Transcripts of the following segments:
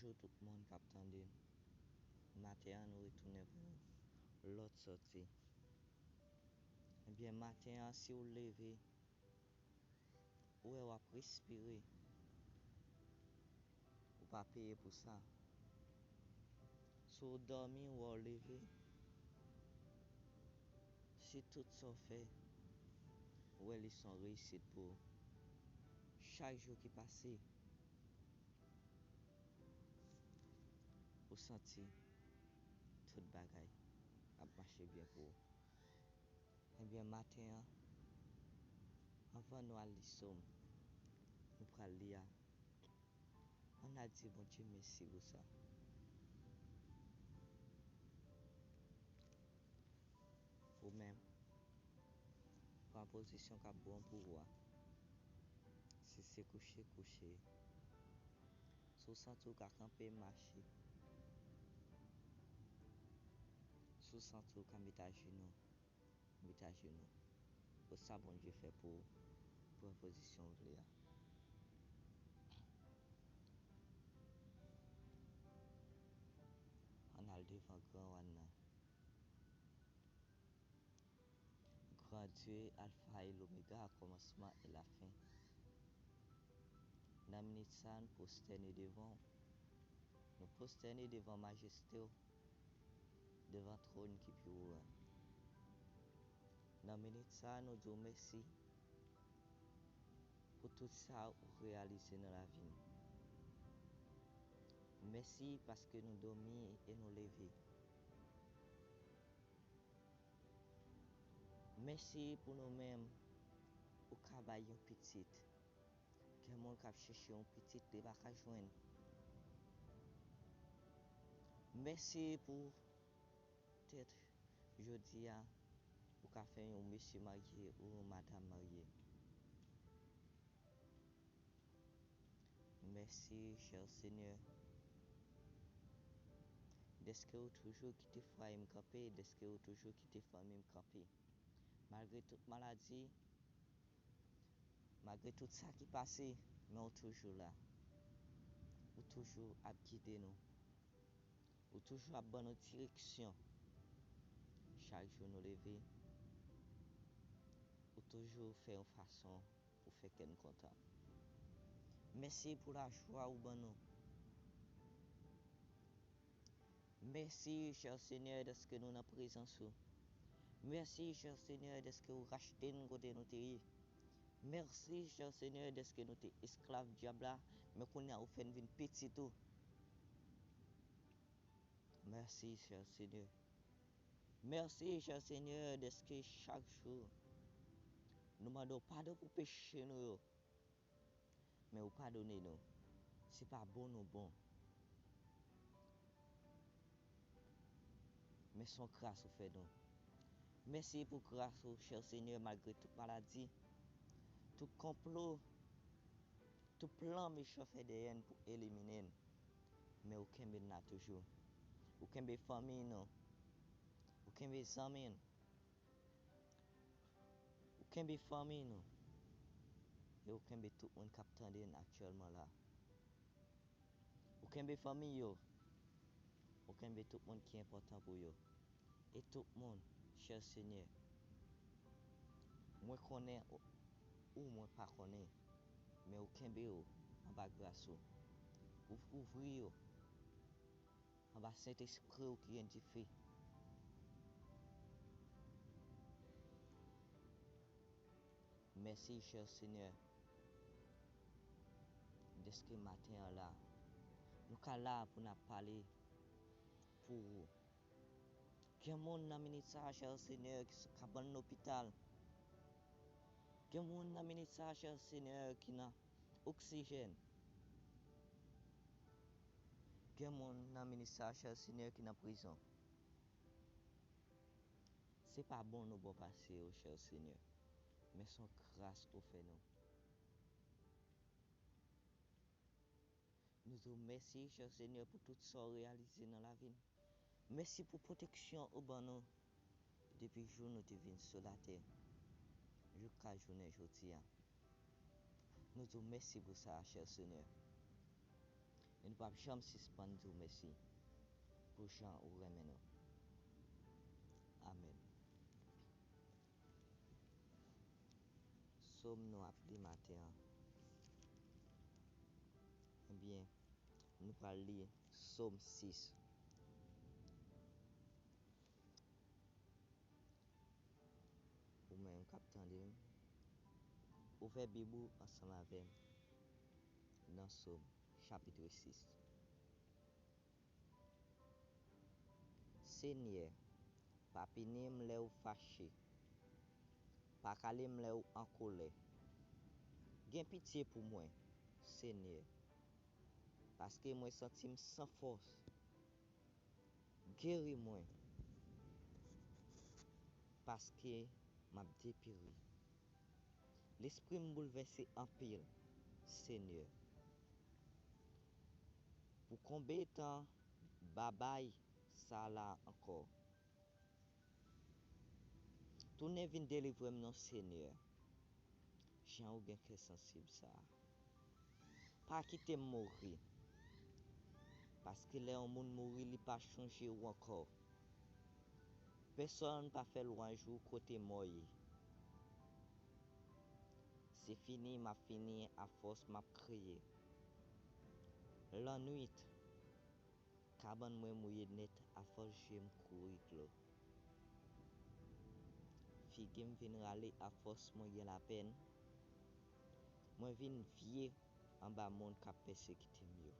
Bonjour tout le monde qui attendait. Matin, nous retournons pour l'autre sortie. Eh bien, matin, si vous levez, vous allez respirer. Vous ne pas payer pour ça. Si vous dormez ou vous levez, si tout ça fait, vous allez sont réussite pour chaque jour qui passe. Vous sentez tout bagaille à marcher bien pour vous. Eh bien, matin, avant nous aller somme, nous prenons lire. On a dit bon Dieu merci pour ça. Vous-même, prends position qui est bonne pour vous. Si c'est couché, couché. Si vous sentez qu'à camper, marcher. Si vous sentez qu'à mettre à genoux, mettez à genoux. Pour ça, bon Dieu fait pour position là. On a le devant grand one. Grand Dieu, Alpha et l'Oméga, commencement et la fin. Dans la minute ça, nous posterner devant. Nous posterner devant majesté, devant trône qui est haut. Dans la minute ça, nous disons merci pour tout ça réalisé dans la vie. Merci parce que nous dormons et nous levons. Merci pour nous-mêmes, pour travailler petit. Quelqu'un qui a cherché un petit, il va pas joindre. Merci pour peut-être jeudi pour faire un monsieur marié ou une madame mariée. Merci, cher Seigneur. Est-ce que vous toujours quittez foyer me camper? Est-ce que vous toujours quittez famille me camper? Malgré toute maladie, malgré tout ça qui passe, mais vous toujours là. Vous toujours à guider nous. Vous toujours à bonne direction. Chaque jour nous lever. Vous toujours faire une façon pour faire quelqu'un content. Merci pour la joie ou bon nous. Merci, cher Seigneur, de ce que nous avons présence. Merci, cher Seigneur, de ce que vous rachetez nous côté nous terre. Merci, cher Seigneur, de ce que nous sommes esclaves diable, mais qu'on a fait une petite tout. Merci, cher Seigneur. Merci, cher Seigneur, de ce que chaque jour nous demandons pardon pour pécher nous, mais vous pardonnez nous. C'est pas bon ou bon. Mais son grâce vous fait nous. Merci pour grâce, cher Seigneur, malgré toute maladie, tout complot, tout plan méchant fait des haines pour éliminer. Mais aucun n'a toujours. Aucun famille non. Aucun amis. Aucun famille non. Et aucun tout le monde qui attend actuellement là. Aucun famille yo. Aucun tout le monde qui est important pour yo. Et tout le monde, cher Seigneur, moi connais ou moi pas connais, mais aucun yo en bas grâce ou ouvrir yo en bas Saint-Esprit qui est fait. Merci, cher Seigneur, de ce matin là. Nous sommes là pour nous parler pour vous. Quel monde n'a mis ça, cher Seigneur, qui est dans l'hôpital. Quel monde n'a mis ça, cher Seigneur, qui n'a oxygène. Quel monde n'a mis ça, cher Seigneur, qui n'a prison. C'est pas bon nous bon passer, oh, cher Seigneur, mais son grâce au fait nous. Nous vous remercions, cher Seigneur, pour tout ça réalisé dans la vie. Merci pour protection au bon nous. Depuis le jour où nous sommes venus sur la terre. Jusqu'à la journée aujourd'hui. Nous vous remercions pour ça, cher Seigneur. nous pas jamais suspendre dire merci pour Jean ou remet nous. Amen. Somme nous appelé matin. Eh bien, nous allons lire Somme 6. Ou même capitaine, ouvrez Bible ensemble avec dans Somme chapitre 6. Seigneur, pas punir m'le ou fâché, pas caler m'le ou en colère. Gain pitié pour moi, Seigneur, parce que moi senti sans force. Guéris-moi, parce que m'a dépéri. L'esprit me bouleversé en pile, Seigneur. Pour combien de temps babay ça là encore? Tournez vin délivrer mon Seigneur. Jean ou bien que sensible ça. Pas quitter mourir. Parce que là on monde mourir il pas changer ou encore. Personne pas fait louange ou côté mort. C'est fini, m'a fini à force m'a crié. La nuit, cabane moi mouillé net à force j'aime courir l'eau. Figue me vin râler à force moi y la peine. Moi vin vieux en bas monde qui persécuté mieux.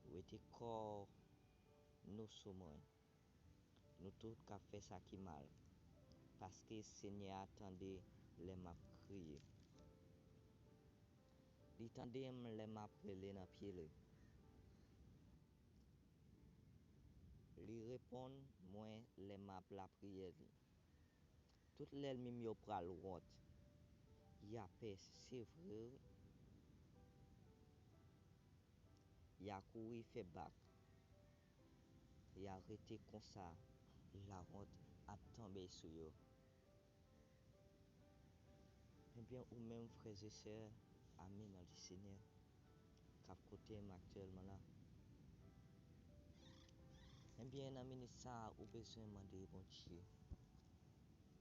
Ou était corps nous sommes nous tout qu'a fait ça qui mal parce que Seigneur attendait les m'a crié. Il attendait les m'a prélé dans pied le. Li répond moi les m'a la prière li. Tout l'ennemi yo pral rot. Y a paix, c'est vrai. Y a couru fait bac. Y a arrêté comme ça. La honte a tombé sur yo. Eh bien, ou même frères et sœurs, amis dans le Seigneur, cap côté actuellement là. Eh bien, dans minute ça, ou besoin demander bon Dieu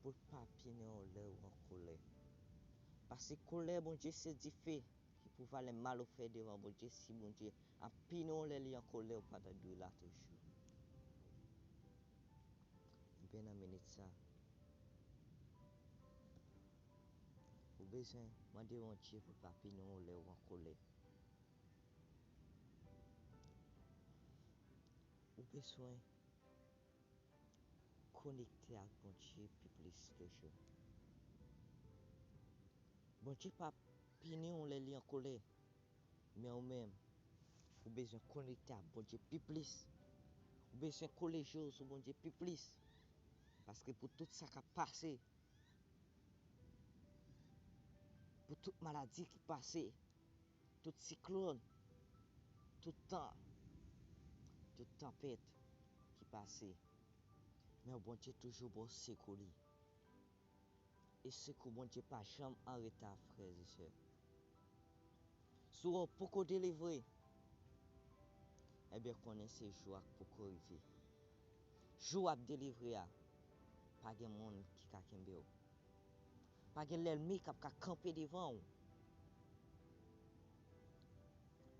pour pas piner en l'air ou en colère. Parce que colère, bon Dieu, c'est difficile. Qui peut faire le mal au fait devant bon Dieu si bon Dieu a piner en l'air en colère ou pas de là toujours. Eh bien, dans minute ça, ou besoin demander bon Dieu pour pas piner en l'air ou en colère. Ou besoin connecter avec bon Dieu plus toujours. Bon Dieu pas punir on les en colère mais ou même ou besoin connecter à bon Dieu plus ou besoin coller jour sur bon Dieu plus parce que pour tout ça qui a passé pour toute maladie qui passé tout cyclone tout temps toute tempête qui passé mais bon Dieu toujours bon secours et secours bon Dieu pas jamais en retard frères et sœurs soit pour qu'on délivrer eh bien connaissez joie pour qu'on arrive joie à délivrer pas de monde qui ka kembe ou pas de l'ennemi qui a campé devant ou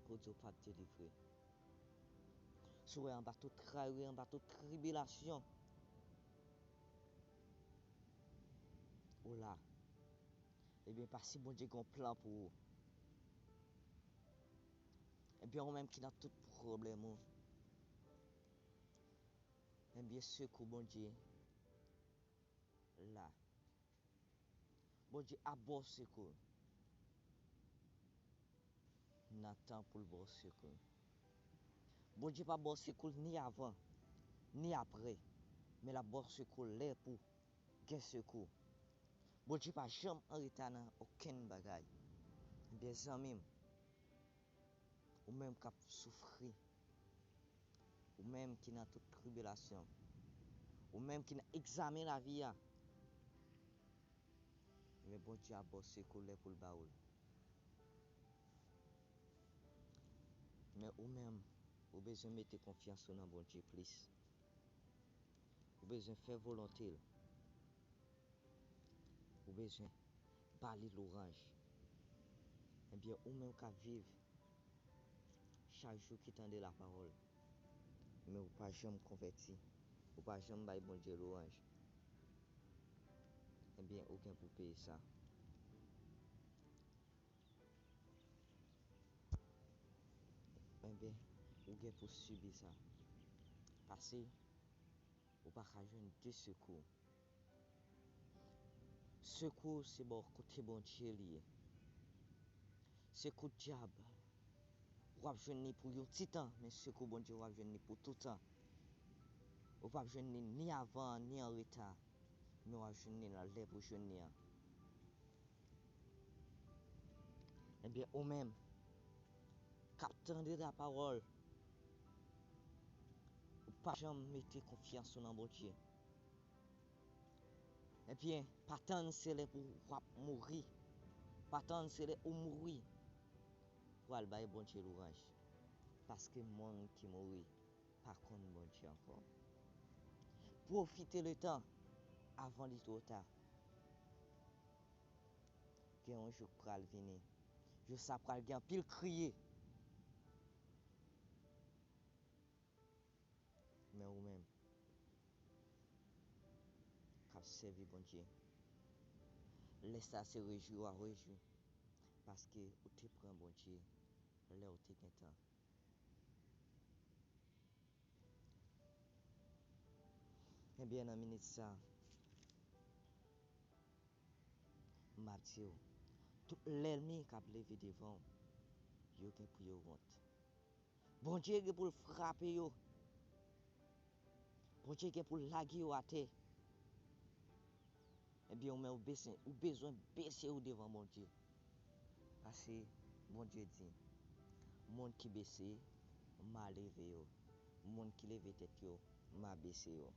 pour Dieu pas délivrer soit en bas toute travail en bas toute tribulation ou là eh bien parce que bon Dieu a un plan pour vous eh bien ou même qui dans tout problème ou eh bien secours bon Dieu là bon Dieu a bon secours n'attend pour le bon secours bon Dieu pas bon secours ni avant ni après mais la bon secours là pour gain secours bon Dieu pas jamais en retard dans aucun bagaille eh bien amis ou même qui souffrir ou même qui dans toute tribulation ou même qui examine la vie mais bon Dieu a bon secours pour le baoul Mais ou même, ou besoin mettre confiance dans bon Dieu plus. Ou besoin faire volonté. Ou besoin parler l'orange. Eh bien, ou même qu'à vivre chaque jour qui tendait la parole. Mais ou pas jamais converti. Ou pas jamais bailler bon Dieu l'orange. Eh bien, aucun pour payer ça. Eh bien, ou bien pour subir ça. Parce que ou pas qu'à jouer deux secours. Secours, c'est bon côté bon Dieu lié. Secours diable. Ou pas jouer pour un petit temps, mais secours bon Dieu ou pas jouer pour tout temps. Ou pas jouer ni avant ni en retard. Mais ou pas jouer dans l'air pour jouer. Eh bien, ou même, captant de la parole, ou pas jamais mettre confiance dans bon Dieu. Eh bien, pas tant c'est là pour mourir. Pas tant c'est là pour mourir. Pour aller bailler bon Dieu l'orange. Parce que le monde qui mourit, pas contre bon Dieu encore. Profitez le temps avant de trop tard. Que un jour pral venir. Je sais pral gen pile crier. Mais ou même, cap servi bon Dieu. Laisse ça se réjouir à réjouir. Parce que ou te prend bon Dieu. Là où te gen temps. Eh bien, dans minute ça, m'a dit, tout l'ennemi qui a levé devant, yo gen pour yo honte. Bon Dieu gen pour frapper yo. Bon Dieu gen pour laguer yo à terre. Eh bien, ou besoin baisser ou devant mon Dieu. Parce que mon Dieu dit, monde qui baisse, m'a levé yo. Monde qui lève tête yo, m'a baissé yo.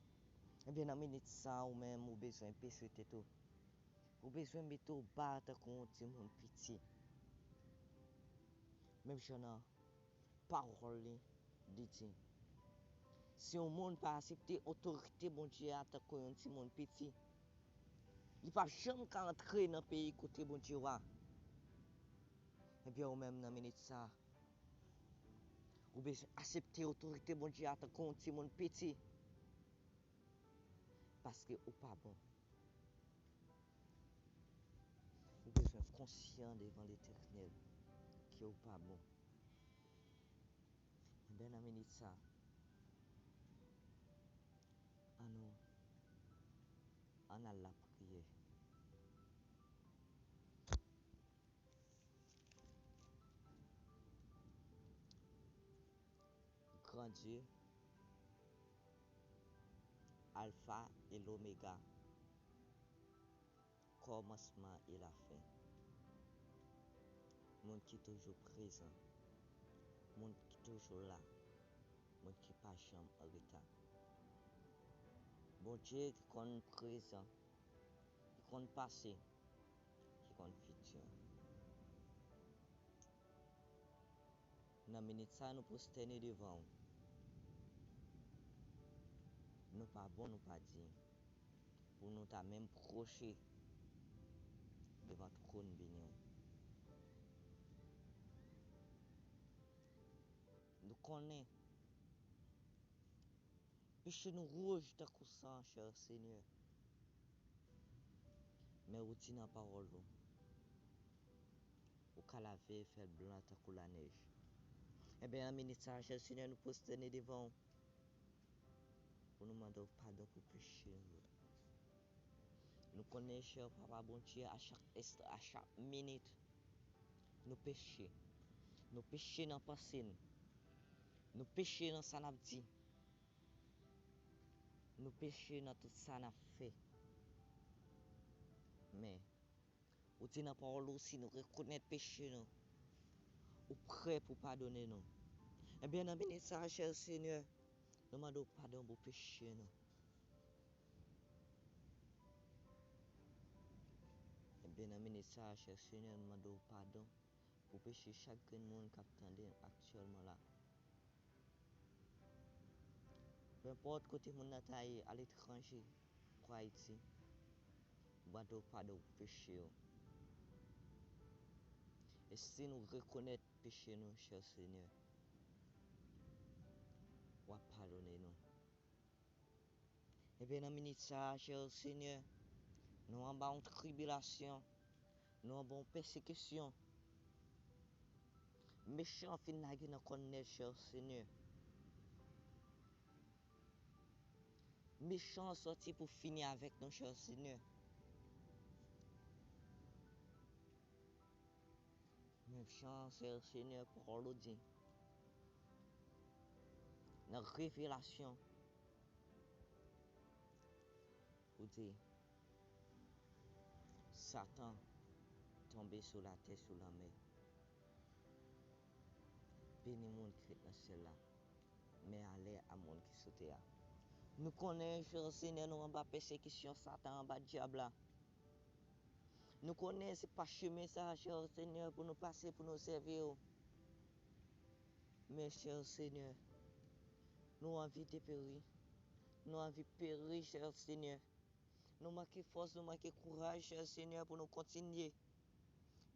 Eh bien, dans minute ça ou même ou besoin baisser tête yo. Ou besoin mettre au bas tant qu'on dit mon petit. Même si on a parole dit si on monde pas accepter autorité bon Dieu à tant qu'on dit mon petit. Il pas jamais entrer dans pays côté bon Dieu wa. Eh bien, ou même dans minute ça ou besoin accepter autorité bon Dieu à tant qu'on dit mon petit. Parce que ou pas bon. Ou besoin conscient devant l'Éternel que ou pas bon. Eh bien, dans minute ça on a la prière. Grand Dieu, Alpha et l'Oméga, commencement et la fin. Monde qui est toujours présent, monde qui est toujours là, monde qui pas jamais en retard. Bon Dieu qui est présent, qui est passé, qui est futur. Dans la minute ça, nous posterner devant. Nous pas bon, nous pas dit. Pour nous ta même procher devant le trône béni. Nous connaissons. Péché nous rouge de sang, cher Seigneur. Mais où tu n'as parole, ou qu'à laver, faire blanc tant la neige. Eh bien, en minute ça, cher Seigneur, nous posterner devant. Pour nous demander pardon pour péché. Nous connaissons, cher Papa bon Dieu, à chaque instant, à chaque minute, nous péchons. Nous péchons dans le passé. Nous péchons dans ce qu'on a dit. Nous péchons dans tout ça qu'on a fait. Mais, ou dit dans la parole aussi, nous reconnaissons péché, nous. Ou prêt pour pardonner nous. Eh bien, dans minute ça, cher Seigneur, nous demandons pardon pour péché, nous. Eh bien, dans minute ça, cher Seigneur, nous demandons pardon pour péché chaque monde qui attendait actuellement là. Peu importe côté mon taille à l'étranger, pour Haïti, ou de pardon péché. Et si nous reconnaissons péché nous, cher Seigneur, ou pardonner nous. Et bien dans minute ça, cher Seigneur, nous en bas en tribulation, nous en bas persécution. Méchant fin nagi nous connaît, cher Seigneur. Méchant sorti pour finir avec nous, cher Seigneur. Méchant, cher Seigneur, pour le dire. Dans la révélation, vous dire, Satan tombé sur la terre, sur la mer. Béni monde qui est dans celle-là, mais allez à monde qui saute là. Nous connaissons, cher Seigneur, nous en bas persécution, Satan en bas diable. Nous connaissons, ce n'est pas chemin ça, cher Seigneur, pour nous passer, pour nous servir. Mais, cher Seigneur, nous avons envie de périr. Nous avons envie de périr, cher Seigneur. Nous manquons force, nous manquons courage, cher Seigneur, pour nous continuer.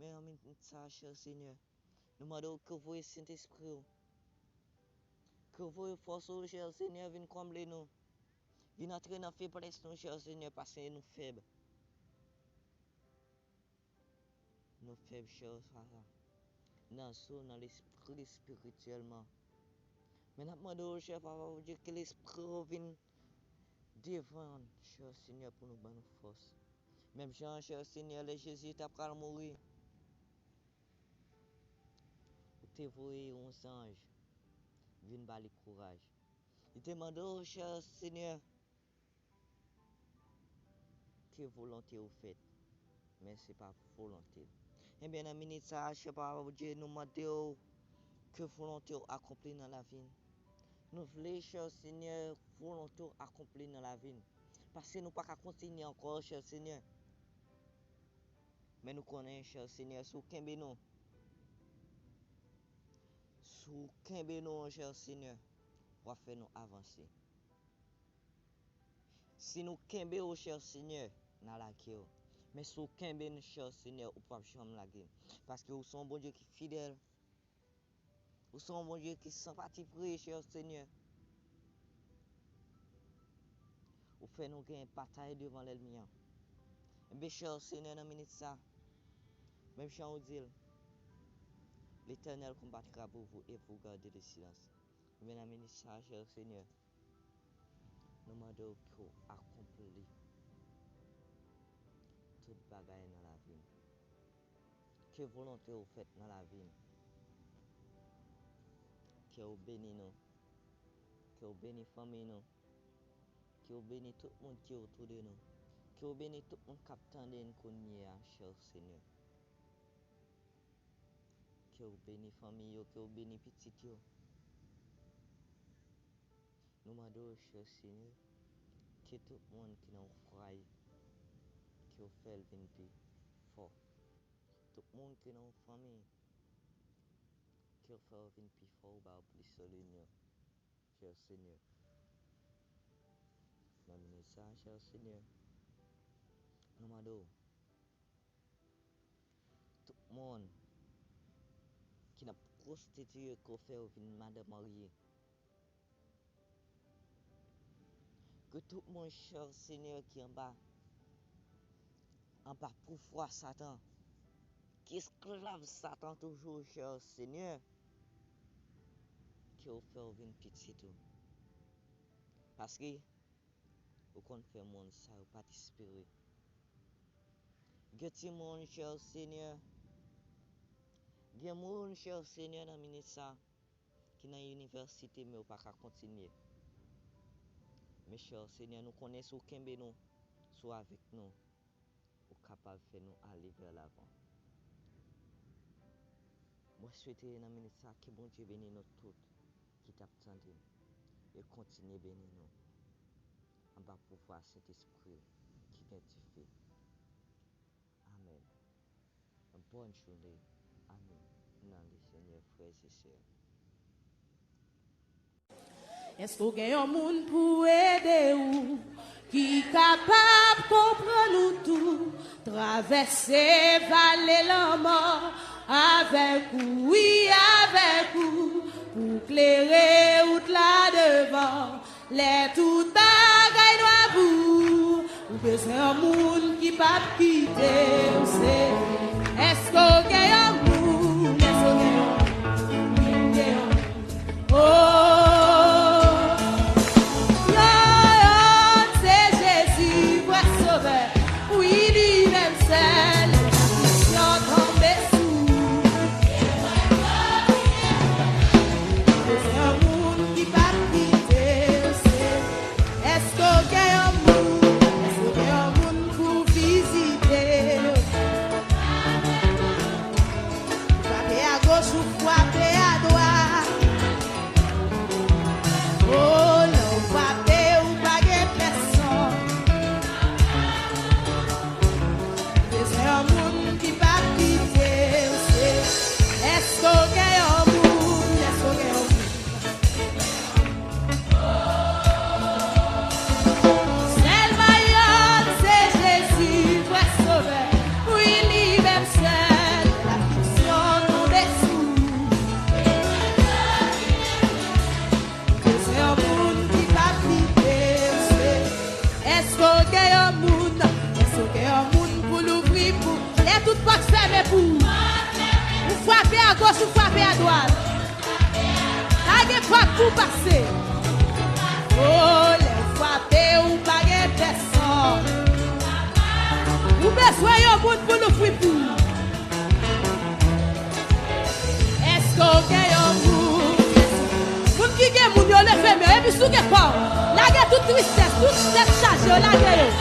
Mais en même temps, cher Seigneur, nous demandons que vous, Saint-Esprit, que vous, force, cher Seigneur, vienne combler nous. Vienne entrer dans la faiblesse, nous, cher Seigneur, parce que nous faibles. Nous faibles, cher Seigneur. Dans l'esprit, spirituellement. Mais nous demandons, cher Papa, que l'esprit vienne devant, cher Seigneur, pour nous donner force. Même Jean, cher Seigneur, le Jésus t'a pas mourir. Vous te voyez un ange, viens bali courage. Il te demande, oh cher Seigneur, que volonté vous faites, mais ce n'est pas volonté. Eh bien, dans la minute, ça, je sais pas, Dieu nous demande que volonté accomplie dans la vie. Nous voulons, cher Seigneur, volonté accomplie dans la vie. Parce que nous ne pouvons pas continuer encore, cher Seigneur. Mais nous connaissons, cher Seigneur, sous Kembe nous. Sous Kembe nous, cher Seigneur, va faire nous avancer. Si nous Kembe au cher Seigneur, dans la guerre. Mais si nous Kembe, cher Seigneur, ou pas jamais la guerre. Parce que vous sommes un bon Dieu qui est fidèle. Vous sommes un bon Dieu qui est sympathique, cher Seigneur. Vous faites nous gagner bataille devant l'ennemi. Mais cher Seigneur, dans la minute ça, même si on dit, l'Éternel combattra pour vous et vous gardez le silence. Mais dans la minute ça, cher Seigneur, nous demandons que vous accomplissez toute bagaille dans la vie. Que volonté vous faites dans la vie. Que vous bénissez nous. Que vous bénissez la famille nous. Que vous bénissez tout le monde qui est autour de nous. Que vous bénissez tout le monde qui attend de nous, cher Seigneur. Que vous bénissez la famille, que vous bénissez les petits. Nous demandons, cher Seigneur, que tout le monde qui nous froid, que vous fait venir plus fort. Tout le monde qui nous famille, que vous fait venir plus fort, plus solide, cher Seigneur. Nous demandons ça, cher Seigneur. Nous demandons tout le monde qui n'a prostitué, qu'on fait venir madame mariée. Que tout le monde, cher Seigneur, qui est en bas pour foi Satan, qui esclave Satan toujours, cher Seigneur, qui vous fait venir petit tout. Parce que vous comptez faire monde ça, vous participer. Geti monde, cher Seigneur, gen monde, cher Seigneur, dans minute ça, qui dans l'université, mais vous pas continuer. Mais cher Seigneur, nous connaissons Kembe nous, soit avec nous, ou capable de faire nous aller vers l'avant. Moi, je souhaite dans minute ça, que bon Dieu bénisse nous tous, qui t'attendent, et continue à bénir nous. En bas pour voir cet esprit qui vient de faire. Amen. Une bonne journée. Amen. Dans le Seigneur, frères et sœurs. Est-ce qu'on gagne un monde pour aider ou qui capable de comprendre nous tout, traverser vallée la mort avec vous, oui avec vous, pour clairer route là devant, les tout bagailles à vous, ou besoin un monde qui pas quitter, est-ce qu'on gagne un monde, est-ce qu'on gagne un monde, oh. Vous frappez à gauche, vous frappez à droite. Pas de frappe pour passer. Oh, les frapper ou pas de personne. Vous besoin de monde pour nous fripper. Est-ce qu'on gagne un monde? Vous qui gagne moun yo levé mais et puis sous que quoi? La guerre toute tristesse, toute tête chargée, la guerre.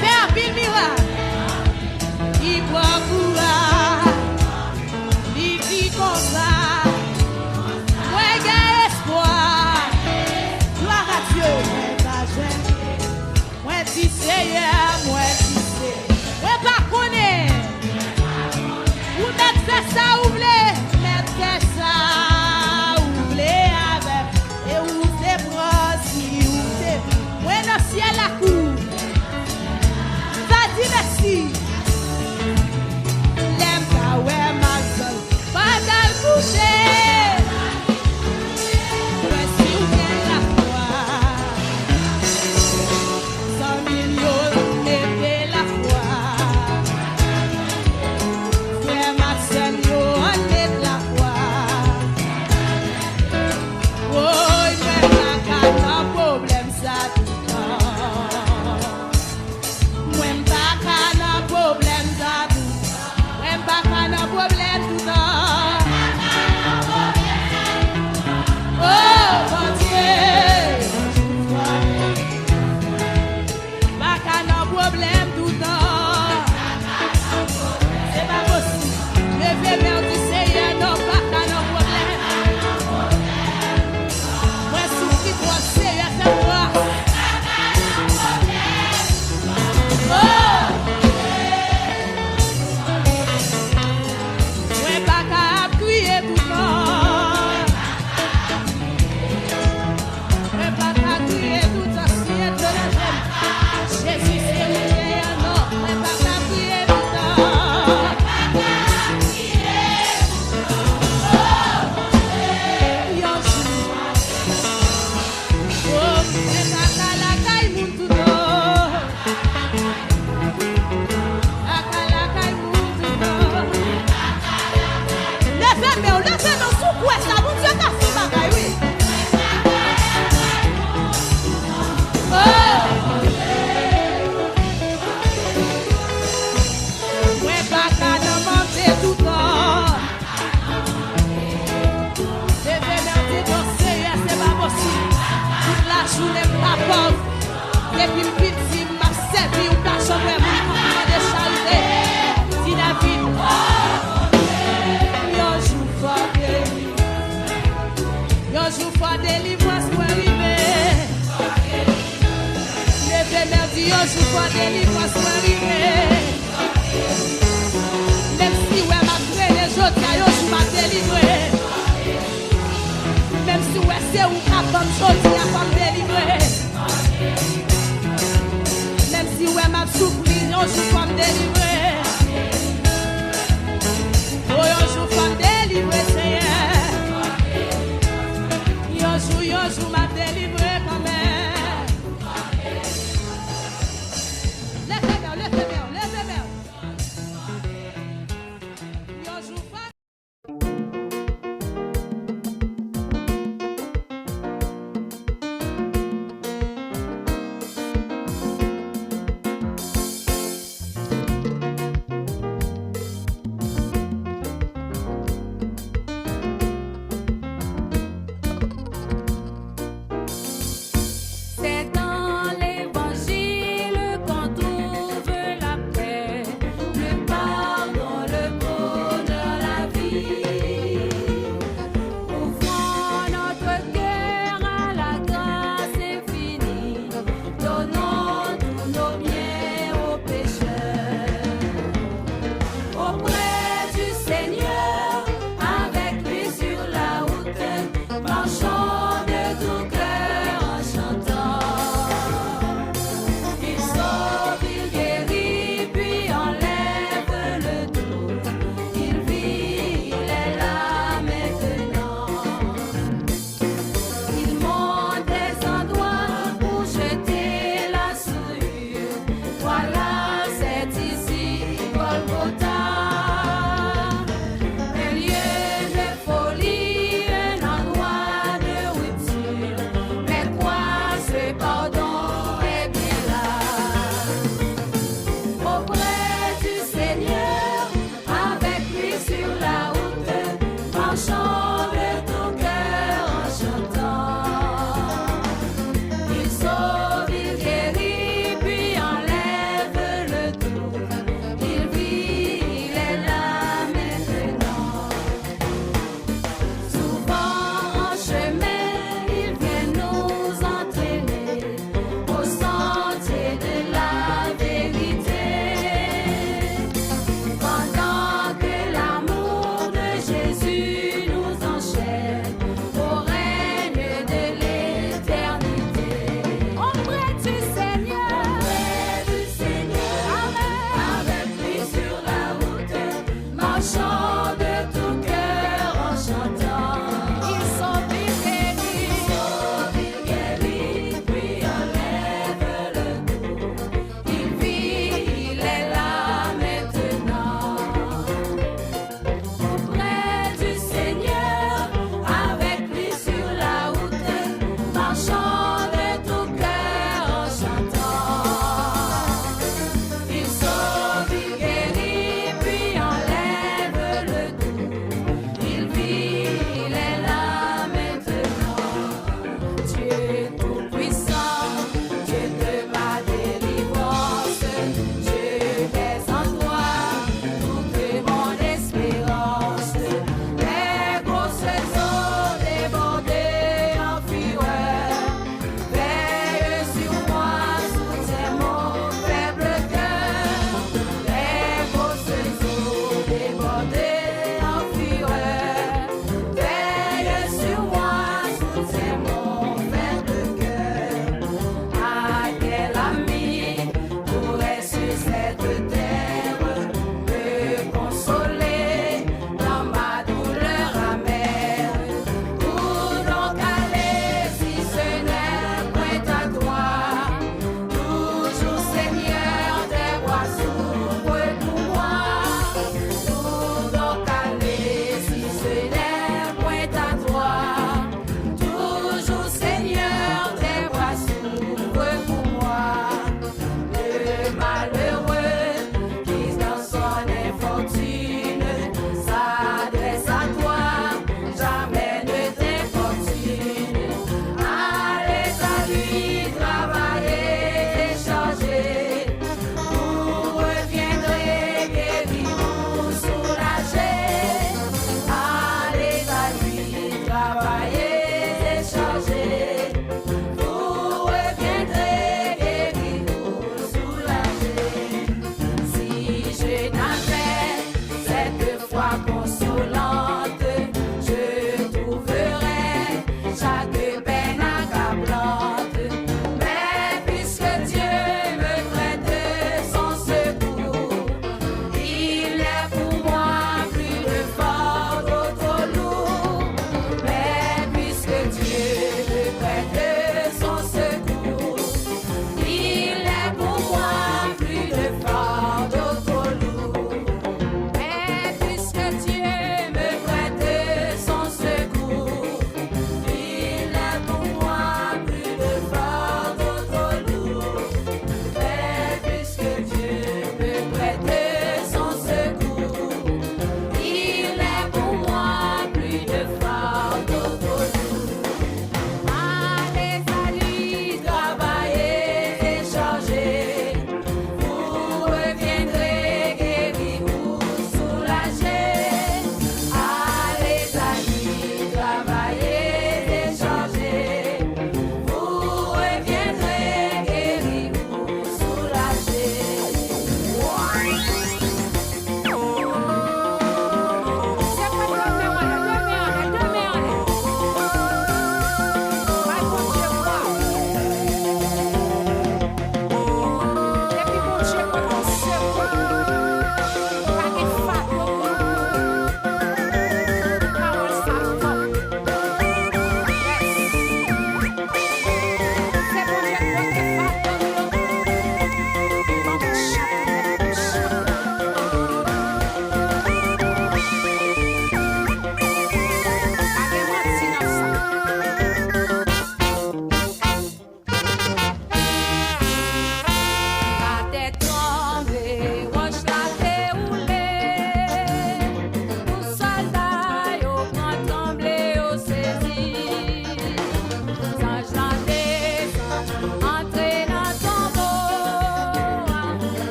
fait un pile miracle. Il prend courage. Il vit comme ça. Moi, j'ai espoir. Gloire à Dieu. Moi, tu sais, moi, tu sais. Moi, pas connaître. Ou mettre fait ça, ou voulez. Mettre fait ça, ou voulez avec. Et où c'est bras, si où c'est. Moi, dans le ciel, la cour. Ça dit merci. L'aime ta ouais, ma gueule. Pas dans le coucher. Ouais, si ou bien la foi. 100 millions, mettez la foi. Frère Maxime, on met la foi. Oh, il me pas qu'un problème, ça tout le temps. Moi, pas qu'un problème, ça tout le temps. Moi, pas qu'un problème, tout le temps. Oh, mon Dieu. Pas qu'un problème, tout le temps. C'est pas possible. Je vais bien du Seigneur, non, pas qu'un problème. Moi, souffrir pour le Seigneur, c'est moi. Oh! Moi, pas qu'à crier tout le temps. Moi, pas qu'à crier tout le temps. Si elle te la j'aime. Jésus, c'est le meilleur, non. Moi, pas qu'à crier tout le temps. Yo, oh, moi, pas qu'à la caille, moun tout le temps. La caille, moun tout le temps. Levez nous sous quoi ça, mon Dieu, t'as fait bagaille, oui. Oh! Moi, pas qu'à demander tout le temps. Levez nous ton Seigneur, c'est pas possible. Toute la journée, pas pauvre. Depuis le petit, m'a servi ou pas chambre, mon de charité. Si la vie, yo joue fort délivrance. Yo joue fort délivrance pour arriver. Levez merci, yo joue fort délivrance pour arriver. Même si ouais m'a traîné, je tiens, yo joue m'a délivré. Même si ouais c'est où capable, je tiens à me délivrer. Même si ouais m'a souffert, yo joue pour me délivrer.